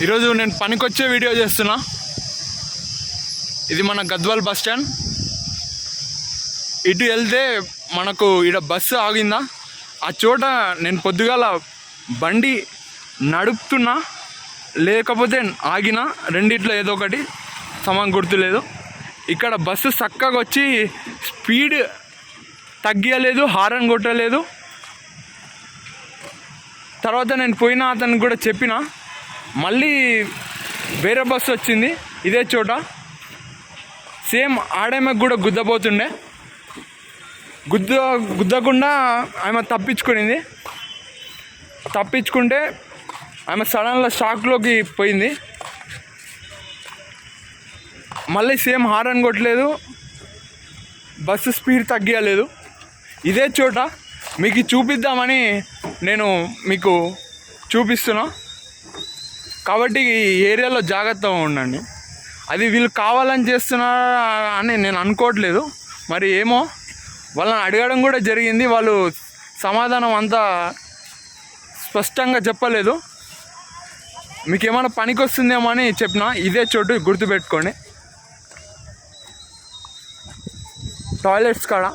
ఈరోజు నేను పనికొచ్చే వీడియో చేస్తున్నా. ఇది మన గద్వాల్ బస్ స్టాండ్. ఇటు వెళ్తే మనకు ఇక్కడ బస్సు ఆగిందా, ఆ చోట నేను పొద్దుగాల బండి నడుపుతున్నా లేకపోతే ఆగినా, రెండిట్లో ఏదో ఒకటి సమాన్ గుర్తులేదు. ఇక్కడ బస్సు చక్కగా వచ్చి స్పీడ్ తగ్గలేదు, హారన్ కొట్టలేదు. తర్వాత నేను పోయిన అతనికి కూడా చెప్పిన, మళ్ళీ వేరే బస్సు వచ్చింది ఇదే చోట, సేమ్ ఆడేమకు కూడా గుద్దపోతుండే, గుద్దకుండా ఆమె తప్పించుకుంటే ఆమె సడన్గా షాక్లోకి పోయింది. మళ్ళీ సేమ్ హారన్ కొట్టలేదు, బస్సు స్పీడ్ తగ్గలేదు. ఇదే చోట మీకు చూపిద్దామని నేను మీకు చూపిస్తున్నా. కాబట్టి ఈ ఏరియాలో జాగ్రత్తగా ఉండండి. అది వీళ్ళు కావాలని చేస్తున్నారా అని నేను అనుకోవట్లేదు. మరి ఏమో, వాళ్ళని అడగడం కూడా జరిగింది. వాళ్ళు సమాధానం అంతా స్పష్టంగా చెప్పలేదు. మీకు ఏమైనా పనికి వస్తుందేమో అని చెప్పిన. ఇదే చోటు గుర్తుపెట్టుకోండి, టాయిలెట్స్ కాడ.